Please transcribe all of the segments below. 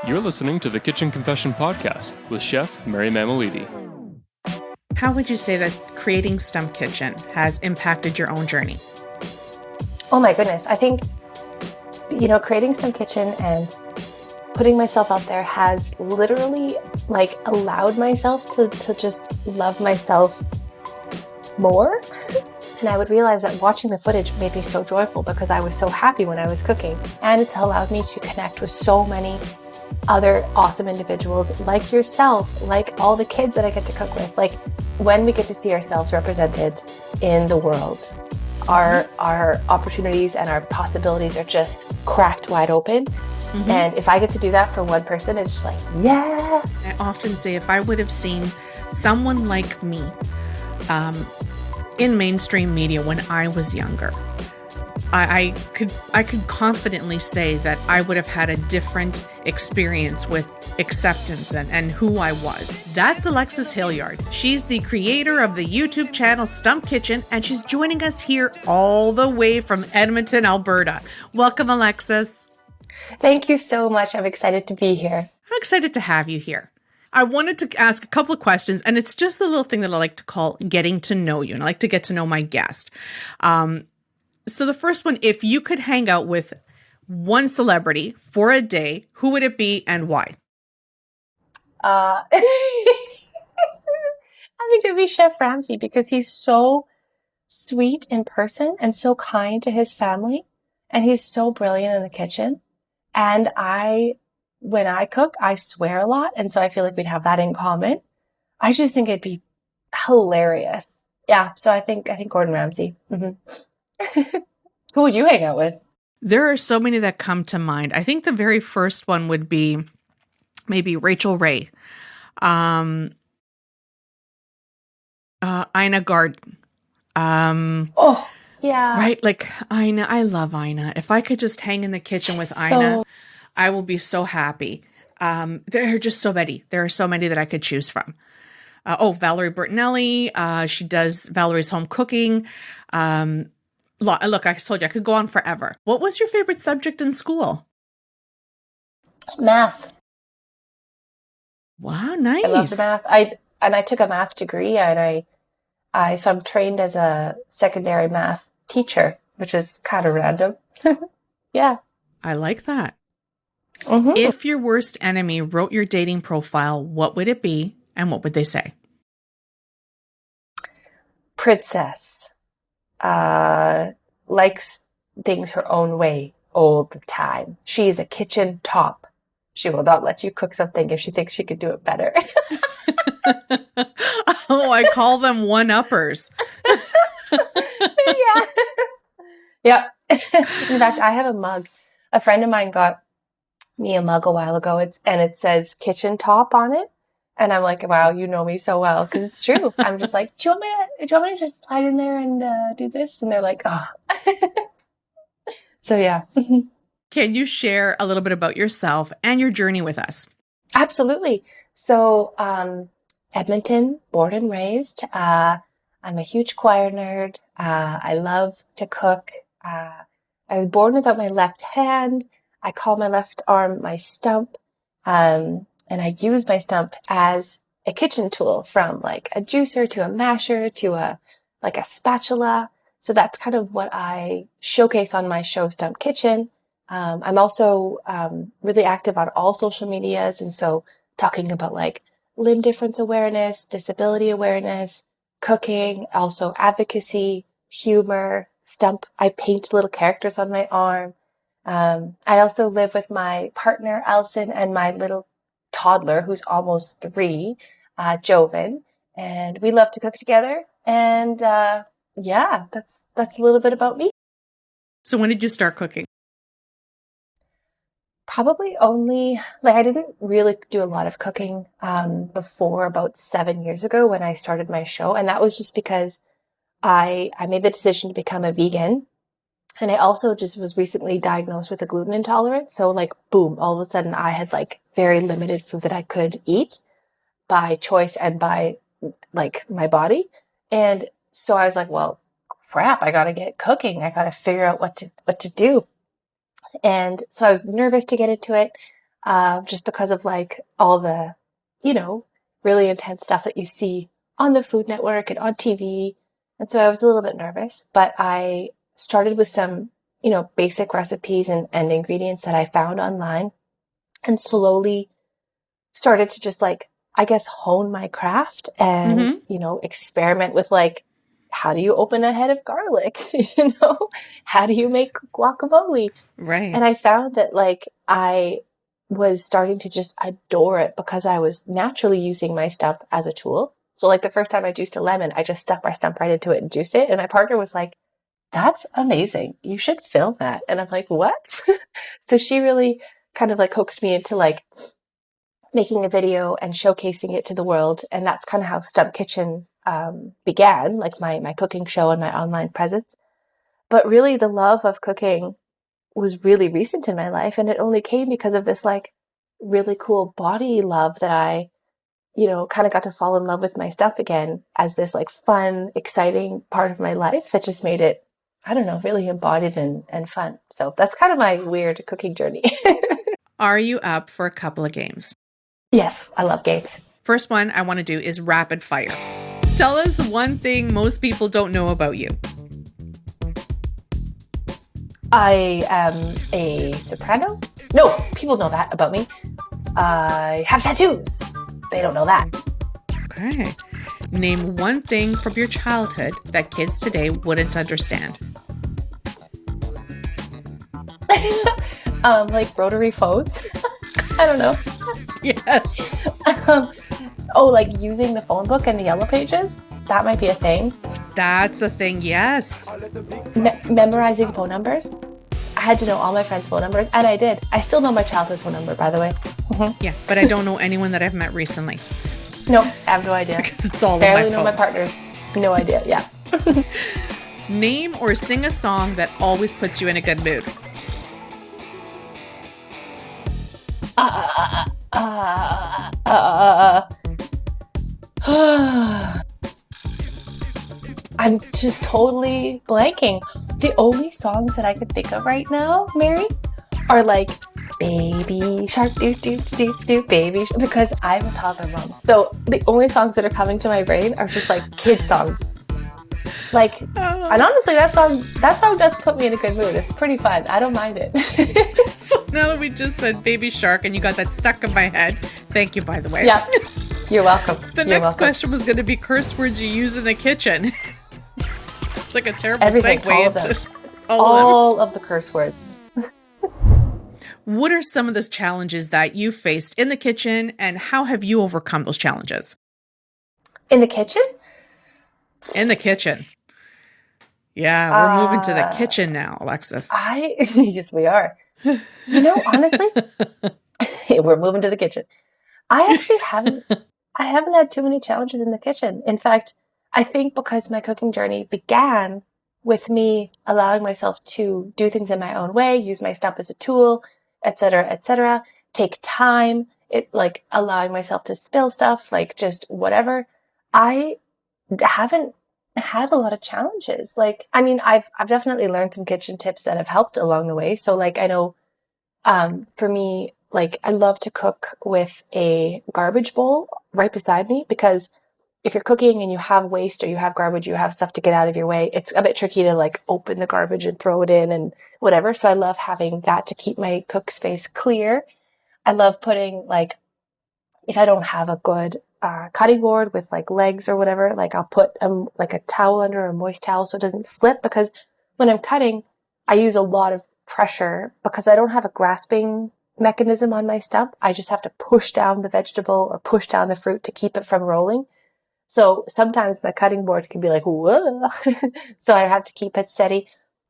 You're listening to the Kitchen Confession Podcast with Chef Mary Mammoliti. How would you say that creating Stump Kitchen has impacted your own journey? Oh my goodness. I think, creating Stump Kitchen and putting myself out there has literally allowed myself to just love myself more. And I would realize that watching the footage made me so joyful because I was so happy when I was cooking. And it's allowed me to connect with so many other awesome individuals like yourself, like all the kids that I get to cook with. Like when we get to see ourselves represented in the world, our opportunities and our possibilities are just cracked wide open. Mm-hmm. And if I get to do that for one person, it's just like, yeah. I often say if I would have seen someone like me in mainstream media when I was younger, I could confidently say that I would have had a different experience with acceptance and who I was. That's Alexis Hillyard. She's the creator of the YouTube channel Stump Kitchen, and she's joining us here all the way from Edmonton, Alberta. Welcome, Alexis. Thank you so much. I'm excited to be here. I'm excited to have you here. I wanted to ask a couple of questions, and it's just the little thing that I like to call getting to know you, and I like to get to know my guest. So the first one, if you could hang out with one celebrity for a day, who would it be and why? I think it'd be Chef Ramsay because he's so sweet in person and so kind to his family, and he's so brilliant in the kitchen. And when I cook, I swear a lot, and so I feel like we'd have that in common. I just think it'd be hilarious. Yeah, so I think Gordon Ramsay. Mm-hmm. Who would you hang out with? There are so many that come to mind. I think the very first one would be maybe Rachel Ray, Ina Garden. Oh, yeah. Right? Like Ina, I love Ina. If I could just hang in the kitchen with Ina, I will be so happy. There are just so many. There are so many that I could choose from. Valerie Bertinelli. She does Valerie's Home Cooking. Look, I told you, I could go on forever. What was your favorite subject in school? Math. Wow, nice. I love the math. I took a math degree, and so I'm trained as a secondary math teacher, which is kind of random. Yeah. I like that. Mm-hmm. If your worst enemy wrote your dating profile, what would it be and what would they say? Princess. Likes things her own way all the time. She is a kitchen top. She will not let you cook something if she thinks she could do it better. Oh, I call them one-uppers. Yeah. Yeah. In fact, I have a mug. A friend of mine got me a mug a while ago. It says kitchen top on it. And I'm like, wow, you know me so well. Because it's true. I'm just like, do you want me to just slide in there and do this? And they're like, oh. So, yeah. Can you share a little bit about yourself and your journey with us? Absolutely. So, Edmonton, born and raised. I'm a huge choir nerd. I love to cook. I was born without my left hand. I call my left arm my stump. And I use my stump as a kitchen tool, from like a juicer to a masher to a spatula. So that's kind of what I showcase on my show, Stump Kitchen. I'm also really active on all social medias. And so talking about like limb difference awareness, disability awareness, cooking, also advocacy, humor, stump. I paint little characters on my arm. I also live with my partner, Alison, and my little toddler who's almost 3, Joven, and we love to cook together. And that's a little bit about me. So when did you start cooking? Probably only, I didn't really do a lot of cooking before about 7 years ago when I started my show. And that was just because I made the decision to become a vegan. And I also just was recently diagnosed with a gluten intolerance. So boom, all of a sudden I had very limited food that I could eat by choice and by my body. And so I was like, well, crap, I got to get cooking. I got to figure out what to do. And so I was nervous to get into it. just because of like all the, really intense stuff that you see on the Food Network and on TV. And so I was a little bit nervous, but I started with some, basic recipes and ingredients that I found online, and slowly started to just like, I guess, hone my craft and, experiment with like, how do you open a head of garlic? How do you make guacamole? Right. And I found that like I was starting to just adore it because I was naturally using my stump as a tool. So like the first time I juiced a lemon, I just stuck my stump right into it and juiced it. And my partner was like, that's amazing. You should film that. And I'm like, what? So she really kind of like coaxed me into like making a video and showcasing it to the world. And that's kind of how Stump Kitchen began, like my cooking show and my online presence. But really the love of cooking was really recent in my life. And it only came because of this like really cool body love that I, kind of got to fall in love with my stump again as this like fun, exciting part of my life that just made it, I don't know, really embodied and fun. So that's kind of my weird cooking journey. Are you up for a couple of games? Yes, I love games. First one I want to do is rapid fire. Tell us one thing most people don't know about you. I am a soprano. No, people know that about me. I have tattoos. They don't know that. Okay. Name one thing from your childhood that kids today wouldn't understand. Like rotary phones. I don't know. Yes. Like using the phone book and the yellow pages? That might be a thing. That's a thing, yes. Memorizing phone numbers. I had to know all my friends' phone numbers, and I did. I still know my childhood phone number, by the way. Mm-hmm. Yeah, but I don't know anyone that I've met recently. No, I have no idea. Because it's all barely on my know phone. My partners. No idea, yeah. Name or sing a song that always puts you in a good mood. I'm just totally blanking. The only songs that I could think of right now, Mary, are like Baby Shark, do do do do Baby Shark, because I'm a toddler mom. So the only songs that are coming to my brain are just like kid songs. Like, and honestly, that song does put me in a good mood. It's pretty fun. I don't mind it. So now that we just said Baby Shark and you got that stuck in my head, thank you, by the way. Yeah, you're welcome. The next question was going to be curse words you use in the kitchen. It's like a terrible Everything, segue all of into them. All of the curse words. What are some of the challenges that you faced in the kitchen, and how have you overcome those challenges? In the kitchen? In the kitchen. Yeah, we're moving to the kitchen now, Alexis. Yes, we are. Honestly, we're moving to the kitchen. I actually haven't had too many challenges in the kitchen. In fact, I think because my cooking journey began with me allowing myself to do things in my own way, use my stump as a tool, etc., take time, like allowing myself to spill stuff, like just whatever. I haven't had a lot of challenges. Like, I mean, I've definitely learned some kitchen tips that have helped along the way. So like, I know, for me, like I love to cook with a garbage bowl right beside me, because if you're cooking and you have waste or you have garbage, you have stuff to get out of your way, it's a bit tricky to like open the garbage and throw it in and whatever. So I love having that to keep my cook space clear. I love putting like, if I don't have a good cutting board with like legs or whatever, like I'll put like a towel under, a moist towel, so it doesn't slip, because when I'm cutting, I use a lot of pressure because I don't have a grasping mechanism on my stump. I just have to push down the vegetable or push down the fruit to keep it from rolling. So sometimes my cutting board can be like, whoa. So I have to keep it steady.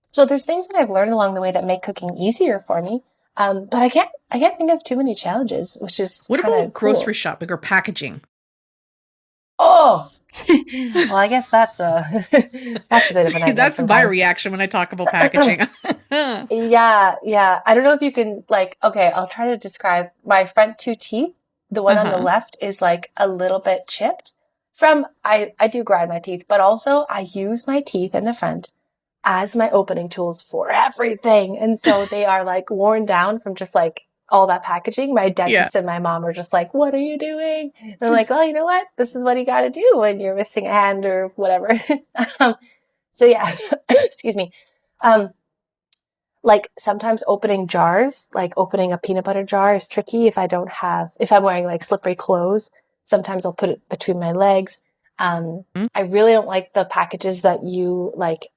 So there's things that I've learned along the way that make cooking easier for me. But I can't think of too many challenges, which is what kind of about grocery shopping or packaging? Oh, well, I guess that's a bit of an idea. That's my reaction when I talk about packaging. Yeah. I don't know if you can okay, I'll try to describe my front two teeth. The one on the left is like a little bit chipped from, I do grind my teeth, but also I use my teeth in the front as my opening tools for everything. And so they are like worn down from just like all that packaging, my dentist Yeah. and my mom are just like, what are you doing? And I'm like, well, you know what? This is what you got to do when you're missing a hand or whatever. So yeah, excuse me. Like sometimes opening jars, like opening a peanut butter jar is tricky if I'm wearing like slippery clothes. Sometimes I'll put it between my legs. I really don't like the packages that you like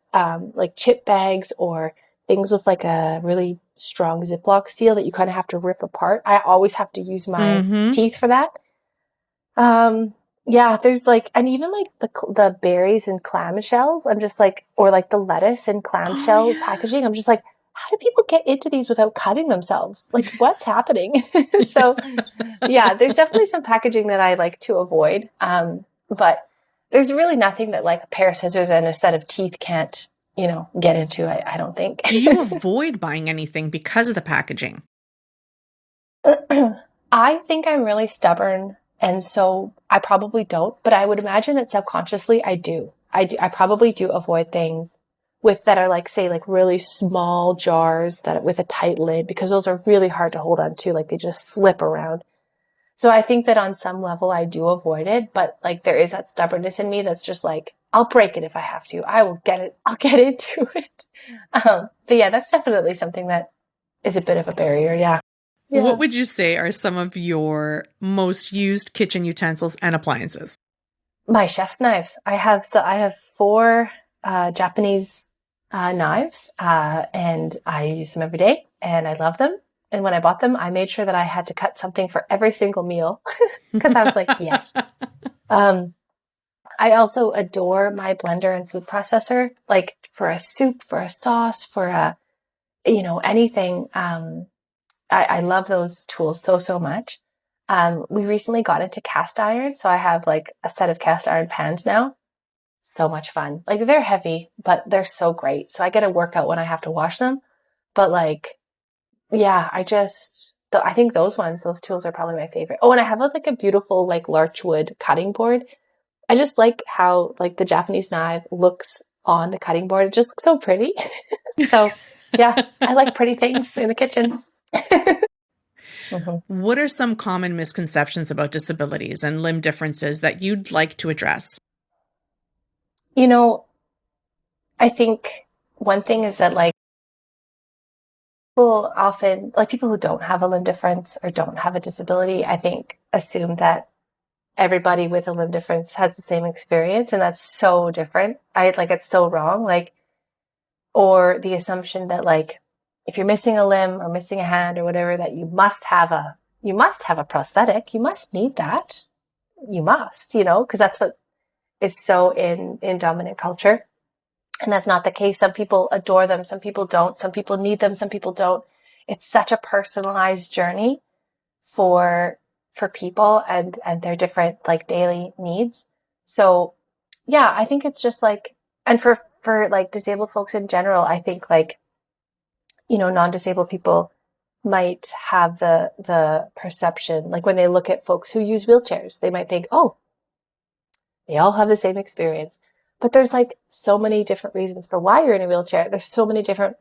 chip bags or things with like a really strong Ziploc seal that you kind of have to rip apart. I always have to use my teeth for that. Yeah, there's like, and even like the berries and clamshells, I'm just like, or like the lettuce and clamshell packaging. I'm just like, how do people get into these without cutting themselves? Like, what's happening? So, yeah, there's definitely some packaging that I like to avoid. But there's really nothing that like a pair of scissors and a set of teeth can't, get into. I don't think. Do you avoid buying anything because of the packaging? I think I'm really stubborn. And so I probably don't, but I would imagine that subconsciously I do. I probably do avoid things that are like, say, like really small jars that with a tight lid, because those are really hard to hold on to. Like they just slip around. So I think that on some level I do avoid it, but like there is that stubbornness in me that's just like, I'll break it if I have to. I will get it. I'll get into it. But yeah, that's definitely something that is a bit of a barrier. Yeah. Yeah. What would you say are some of your most used kitchen utensils and appliances? My chef's knives. I have 4 Japanese knives, and I use them every day, and I love them. And when I bought them, I made sure that I had to cut something for every single meal because I was like, yes. I also adore my blender and food processor, like for a soup, for a sauce, for anything. I love those tools so much. We recently got into cast iron, so I have like a set of cast iron pans now. So much fun. Like they're heavy, but they're so great. So I get a workout when I have to wash them. But like, yeah, I think those tools are probably my favorite. Oh, and I have like a beautiful like larchwood cutting board. I just like how like the Japanese knife looks on the cutting board. It just looks so pretty. So yeah, I like pretty things in the kitchen. What are some common misconceptions about disabilities and limb differences that you'd like to address? I think one thing is that like people often, like people who don't have a limb difference or don't have a disability, I think assume that everybody with a limb difference has the same experience, and that's so different. It's so wrong. Like, or the assumption that like if you're missing a limb or missing a hand or whatever, that you must have a prosthetic. You must need that. You must, because that's what is so in dominant culture. And that's not the case. Some people adore them. Some people don't. Some people need them. Some people don't. It's such a personalized journey for people and their different like daily needs. So yeah, I think it's just like, and for like disabled folks in general, I think like, non-disabled people might have the perception, like when they look at folks who use wheelchairs, they might think, oh, they all have the same experience. But there's like so many different reasons for why you're in a wheelchair. There's so many different,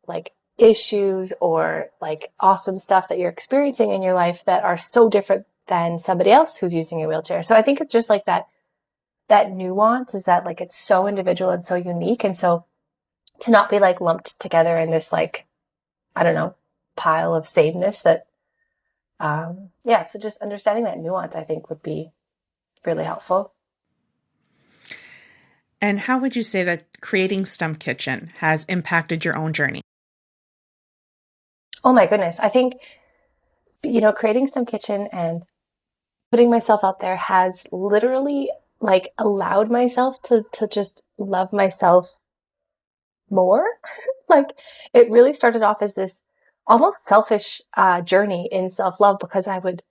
like issues or like awesome stuff that you're experiencing in your life that are so different than somebody else who's using a wheelchair. So I think it's just like that nuance is that like it's so individual and so unique. And so to not be like lumped together in this like, I don't know, pile of sameness that, so just understanding that nuance, I think would be really helpful. And how would you say that creating Stump Kitchen has impacted your own journey? Oh my goodness. I think, creating Stump Kitchen and putting myself out there has literally like allowed myself to just love myself more. Like it really started off as this almost selfish journey in self-love, because I would,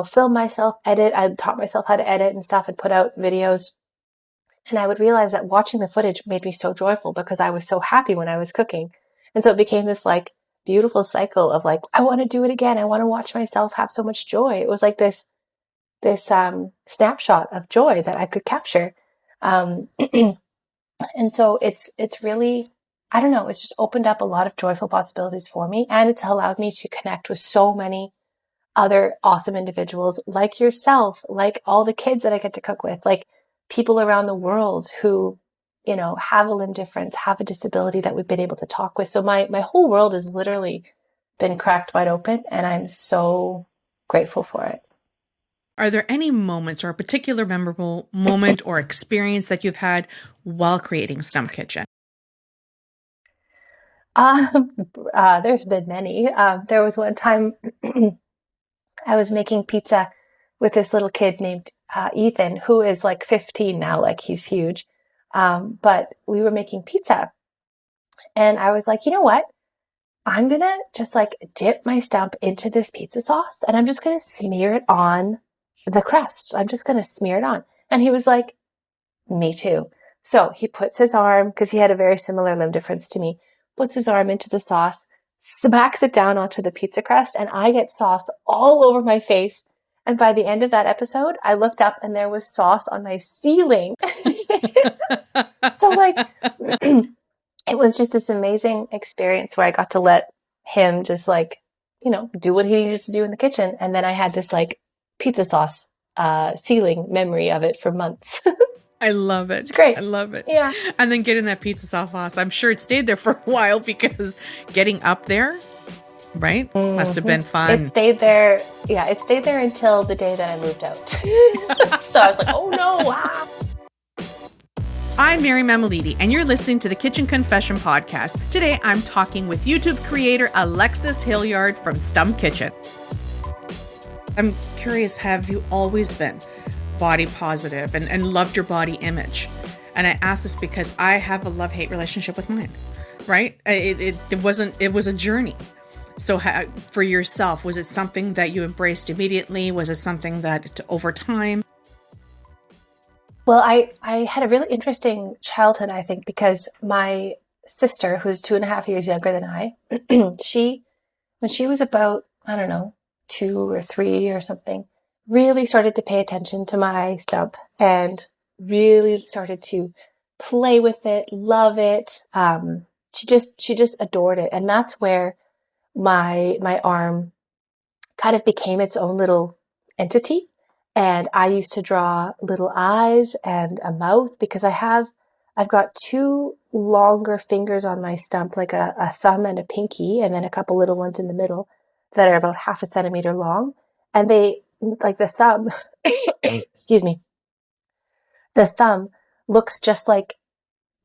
film myself, edit. I taught myself how to edit and stuff and put out videos. And I would realize that watching the footage made me so joyful because I was so happy when I was cooking. And so it became this like beautiful cycle of like, I want to do it again. I want to watch myself have so much joy. It was like this snapshot of joy that I could capture. And so it's really I don't know, it's just opened up a lot of joyful possibilities for me. And it's allowed me to connect with so many other awesome individuals like yourself, like all the kids that I get to cook with, like people around the world who, you know, have a limb difference, have a disability that we've been able to talk with. So my whole world has literally been cracked wide open, and I'm so grateful for it. Are there any moments or a particular memorable moment or experience that you've had while creating Stump Kitchen? There's been many. There was one time I was making pizza with this little kid named Ethan, who is like 15 now, like he's huge. But we were making pizza, and I was like, you know what? I'm going to just like dip my stump into this pizza sauce, and I'm just going to smear it on the crust. I'm just going to smear it on. And he was like, me too. So he puts his arm, because he had a very similar limb difference to me, puts his arm into the sauce, smacks it down onto the pizza crust, and I get sauce all over my face. And by the end of that episode, I looked up and there was sauce on my ceiling. So like, it was just this amazing experience where I got to let him just like, you know, do what he needed to do in the kitchen. And then I had this like pizza sauce ceiling memory of it for months. I love it. It's great. I love it. Yeah. And then getting that pizza sauce, I'm sure it stayed there for a while because getting up there, right? Mm-hmm. Must have been fun. It stayed there. Yeah, it stayed there until the day that I moved out. So I was like, oh no. I'm Mary Mammoliti, and you're listening to the Kitchen Confession Podcast. Today, I'm talking with YouTube creator Alexis Hillyard from Stump Kitchen. I'm curious, have you always been body positive and loved your body image? And I ask this because I have a love-hate relationship with mine, right? It was a journey. So for yourself, was it something that you embraced immediately? Was it something that over time? Well, I had a really interesting childhood, I think, because my sister, who's 2.5 years younger than I, when she was about, I don't know, 2 or 3 or something, really started to pay attention to my stump and really started to play with it, love it. She just adored it. And that's where my arm kind of became its own little entity. And I used to draw little eyes and a mouth because I've got 2 longer fingers on my stump, like a thumb and a pinky, and then a couple little ones in the middle that are about 0.5 centimeter long. And they, like the thumb, excuse me, the thumb looks just like,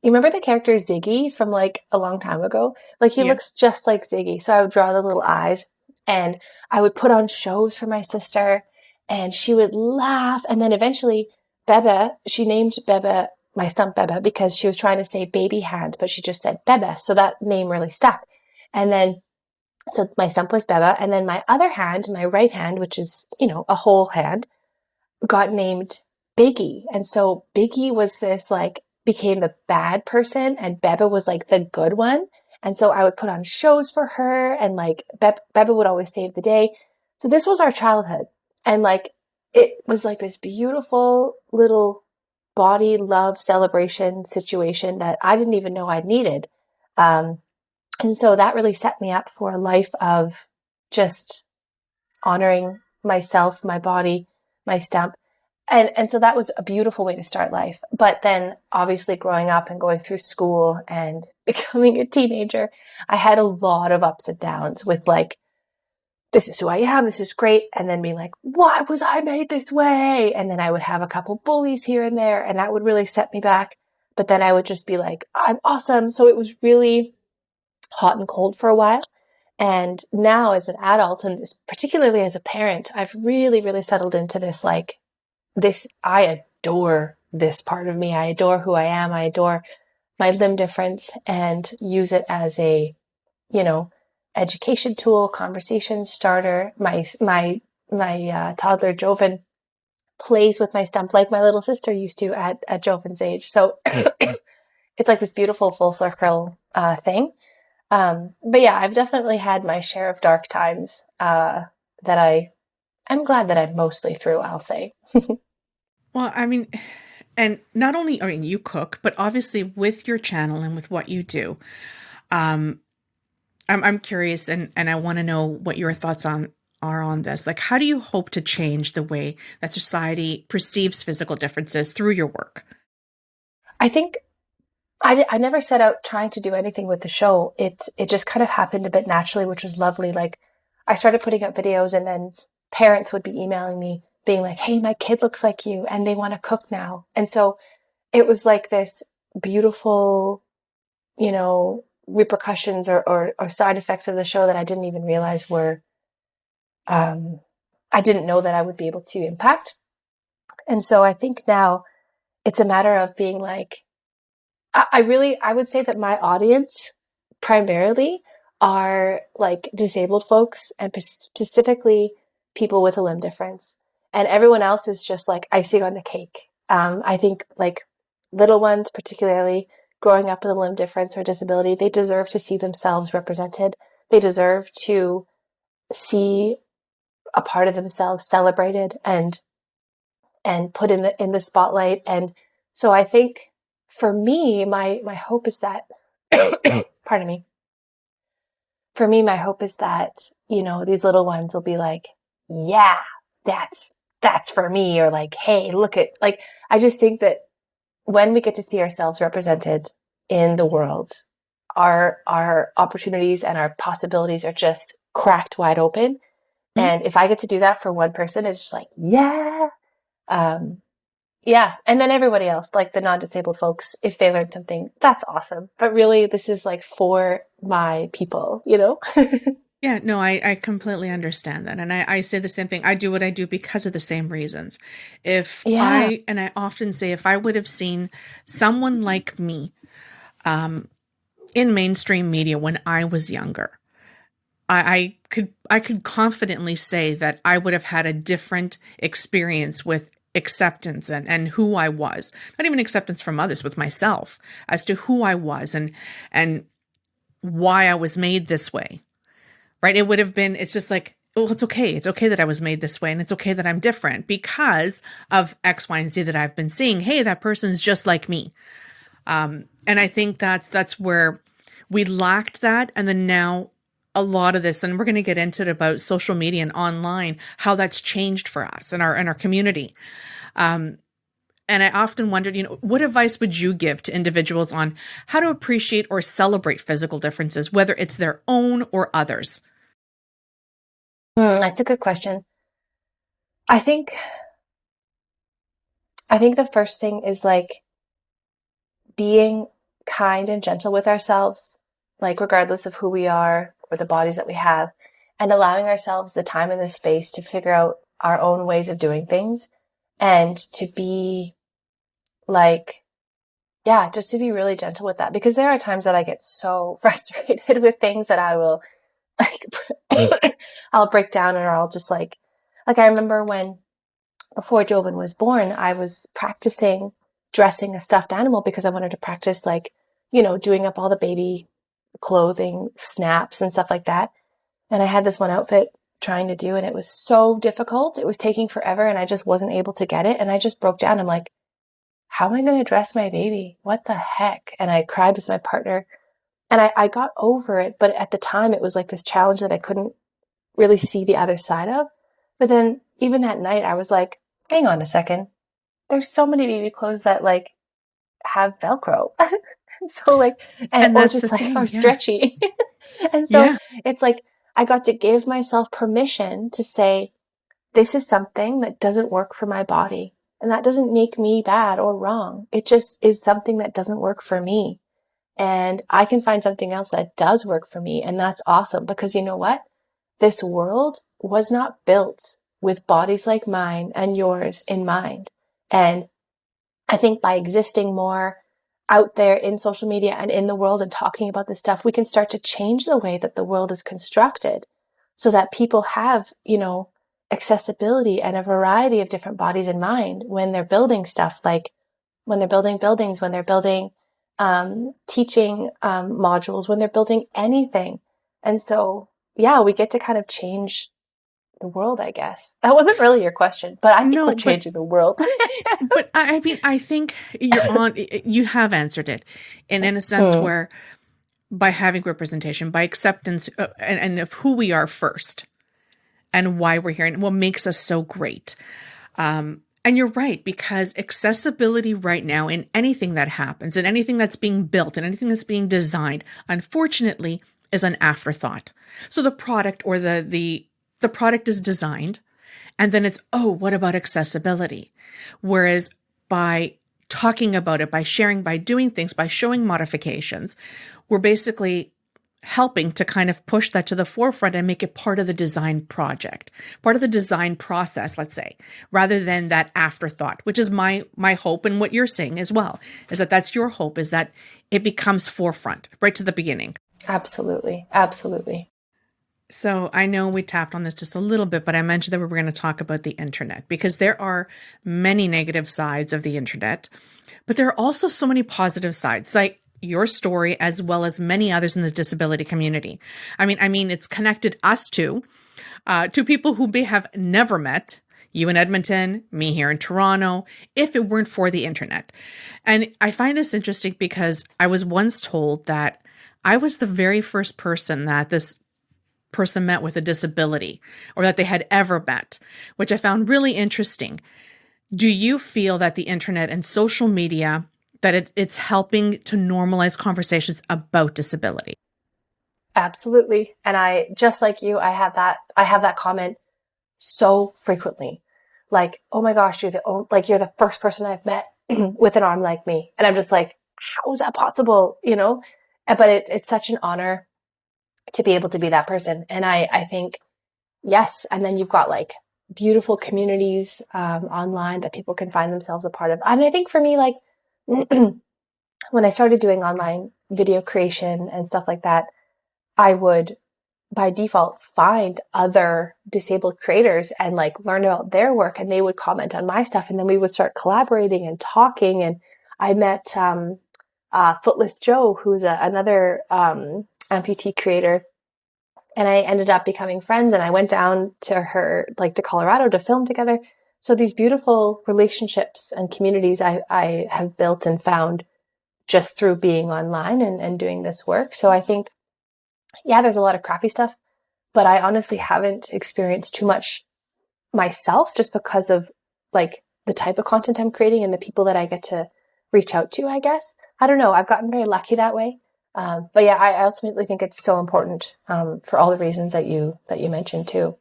you remember the character Ziggy from like a long time ago? Like he looks just like Ziggy. So I would draw the little eyes, and I would put on shows for my sister, and she would laugh. And then eventually Bebe, she named Bebe, my stump Bebe, because she was trying to say baby hand, but she just said Bebe. So that name really stuck. And then, so my stump was Bebe. And then my other hand, my right hand, which is, you know, a whole hand, got named Biggie. And so Biggie was this like, became the bad person, and Bebe was like the good one. And so I would put on shows for her, and like Bebe would always save the day. So this was our childhood. And like, it was like this beautiful little body love celebration situation that I didn't even know I needed. And so that really set me up for a life of just honoring myself, my body, my stump. And so that was a beautiful way to start life. But then obviously growing up and going through school and becoming a teenager, I had a lot of ups and downs with like, this is who I am, this is great. And then being like, why was I made this way? And then I would have a couple bullies here and there, and that would really set me back. But then I would just be like, I'm awesome. So it was really hot and cold for a while. And now as an adult, and particularly as a parent, I've really, really settled into this, like, this, I adore this part of me. I adore who I am. I adore my limb difference, and use it as a, you know, education tool, conversation starter. My toddler Joven plays with my stump like my little sister used to at Joven's age. So it's like this beautiful full circle thing. But yeah, I've definitely had my share of dark times that I'm glad that I'm mostly through, I'll say. Well, I mean, And not only, I mean, you cook, but obviously with your channel and with what you do, um, I'm curious, and I want to know what your thoughts are on this. Like, how do you hope to change the way that society perceives physical differences through your work? I think I never set out trying to do anything with the show. It just kind of happened a bit naturally, which was lovely. Like, I started putting up videos, and then parents would be emailing me being like, "Hey, my kid looks like you and they want to cook now." And so it was like this beautiful, repercussions or side effects of the show that I didn't even realize were, I didn't know that I would be able to impact. And so I think now it's a matter of being like, I would say that my audience primarily are like disabled folks and specifically people with a limb difference. And everyone else is just like icing on the cake. I think like little ones, particularly growing up with a limb difference or disability, they deserve to see themselves represented. They deserve to see a part of themselves celebrated and put in the spotlight. And so I think for me, my hope is that, pardon me, for me, my hope is that, these little ones will be like, yeah, that's for me. Or like, hey, look at, like, I just think that when we get to see ourselves represented in the world, our opportunities and our possibilities are just cracked wide open. Mm-hmm. And if I get to do that for one person, it's just like, yeah. Yeah. And then everybody else, like the non-disabled folks, if they learn something, that's awesome. But really, this is like for my people, Yeah, no, I completely understand that. And I say the same thing. I do what I do because of the same reasons. I often say, if I would have seen someone like me in mainstream media when I was younger, I could confidently say that I would have had a different experience with acceptance and who I was. Not even acceptance from others, with myself, as to who I was and why I was made this way. Right? It would have been, it's just like, oh, it's okay. It's okay that I was made this way, and it's okay that I'm different because of X, Y, and Z that I've been seeing. Hey, that person's just like me. And I think that's where we lacked that. And then now a lot of this, and we're going to get into it about social media and online, how that's changed for us in our community. And I often wondered, what advice would you give to individuals on how to appreciate or celebrate physical differences, whether it's their own or others? That's a good question. I think the first thing is like being kind and gentle with ourselves, like regardless of who we are or the bodies that we have, and allowing ourselves the time and the space to figure out our own ways of doing things, and to be like, yeah, just to be really gentle with that. Because there are times that I get so frustrated with things that I will like, I'll break down, or I'll just like I remember when, before Jovan was born, I was practicing dressing a stuffed animal because I wanted to practice like, doing up all the baby clothing snaps and stuff like that. And I had this one outfit trying to do, and it was so difficult. It was taking forever, and I just wasn't able to get it. And I just broke down. I'm like, how am I going to dress my baby? What the heck? And I cried with my partner, and I got over it. But at the time, it was like this challenge that I couldn't really see the other side of. But then even that night, I was like, hang on a second. There's so many baby clothes that like have Velcro. So like, or just like are stretchy. And so it's like, I got to give myself permission to say, this is something that doesn't work for my body. And that doesn't make me bad or wrong. It just is something that doesn't work for me. And I can find something else that does work for me. And that's awesome, because you know what? This world was not built with bodies like mine and yours in mind. And I think by existing more out there in social media and in the world and talking about this stuff, we can start to change the way that the world is constructed so that people have, accessibility and a variety of different bodies in mind when they're building stuff, like when they're building buildings, when they're building teaching modules, when they're building anything. And so, yeah, we get to kind of change the world, I guess. That wasn't really your question, but I think we're changing the world. But I mean, I think you have answered it in a sense where by having representation, by acceptance and of who we are first and why we're here and what makes us so great. And you're right, because accessibility right now in anything that happens, in anything that's being built, and anything that's being designed, unfortunately, is an afterthought. So the product or the product is designed, and then it's, oh, what about accessibility? Whereas by talking about it, by sharing, by doing things, by showing modifications, we're basically helping to kind of push that to the forefront and make it part of the design project, part of the design process, let's say, rather than that afterthought, which is my hope. And what you're saying as well, is that that's your hope, is that it becomes forefront right to the beginning. Absolutely. Absolutely. So I know we tapped on this just a little bit, but I mentioned that we were going to talk about the internet because there are many negative sides of the internet, but there are also so many positive sides, like your story, as well as many others in the disability community. I mean, it's connected us to people who may have never met, you in Edmonton, me here in Toronto, if it weren't for the internet. And I find this interesting because I was once told that I was the very first person that this person met with a disability or that they had ever met, which I found really interesting. Do you feel that the internet and social media, that it's helping to normalize conversations about disability? Absolutely. And I, just like you, I have that comment so frequently. Like, oh my gosh, you're the first person I've met with an arm like me. And I'm just like, how is that possible? But it's such an honor to be able to be that person. And I think, yes. And then you've got like beautiful communities online that people can find themselves a part of. And I think for me, like, when I started doing online video creation and stuff like that, I would by default find other disabled creators and like learn about their work, and they would comment on my stuff, and then we would start collaborating and talking. And I met Footless Joe, who's another amputee creator, and I ended up becoming friends, and I went down to her, like to Colorado, to film together. So these beautiful relationships and communities I have built and found just through being online and doing this work. So I think, yeah, there's a lot of crappy stuff, but I honestly haven't experienced too much myself just because of like the type of content I'm creating and the people that I get to reach out to, I guess. I don't know. I've gotten very lucky that way. But yeah, I ultimately think it's so important for all the reasons that you mentioned too.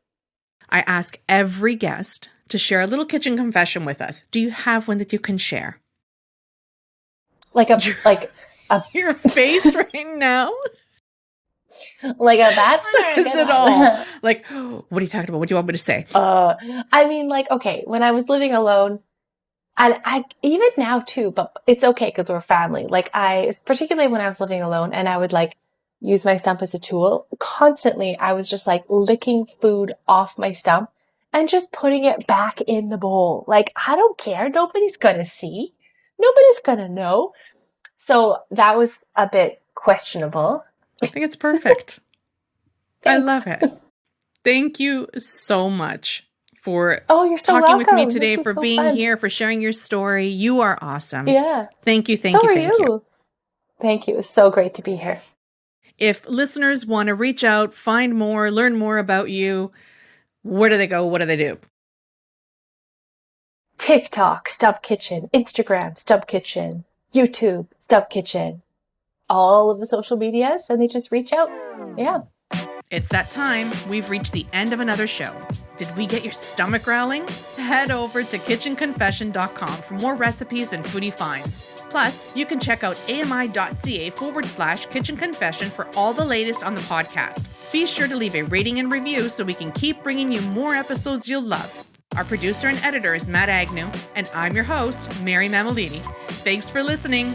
I ask every guest to share a little kitchen confession with us. Do you have one that you can share? Like a your face right now? Like a bad one? Says it all. Like, what are you talking about? What do you want me to say? I mean, like, okay, when I was living alone, and I even now too, but it's okay because we're family. Like particularly when I was living alone and I would like use my stump as a tool, constantly I was just like licking food off my stump and just putting it back in the bowl. Like, I don't care. Nobody's going to see. Nobody's going to know. So that was a bit questionable. I think it's perfect. I love it. Thank you so much for you're so talking welcome. with me today, for so being fun. here, for sharing your story. You are awesome. Yeah. Thank you. Thank you. Thank you. It was so great to be here. If listeners want to reach out, find more, learn more about you, where do they go? What do they do? TikTok, Stump Kitchen, Instagram, Stump Kitchen, YouTube, Stump Kitchen, all of the social medias, and they just reach out. Yeah. It's that time. We've reached the end of another show. Did we get your stomach growling? Head over to kitchenconfession.com for more recipes and foodie finds. Plus, you can check out ami.ca/kitchen confession for all the latest on the podcast. Be sure to leave a rating and review so we can keep bringing you more episodes you'll love. Our producer and editor is Matt Agnew, and I'm your host, Mary Mammoliti. Thanks for listening.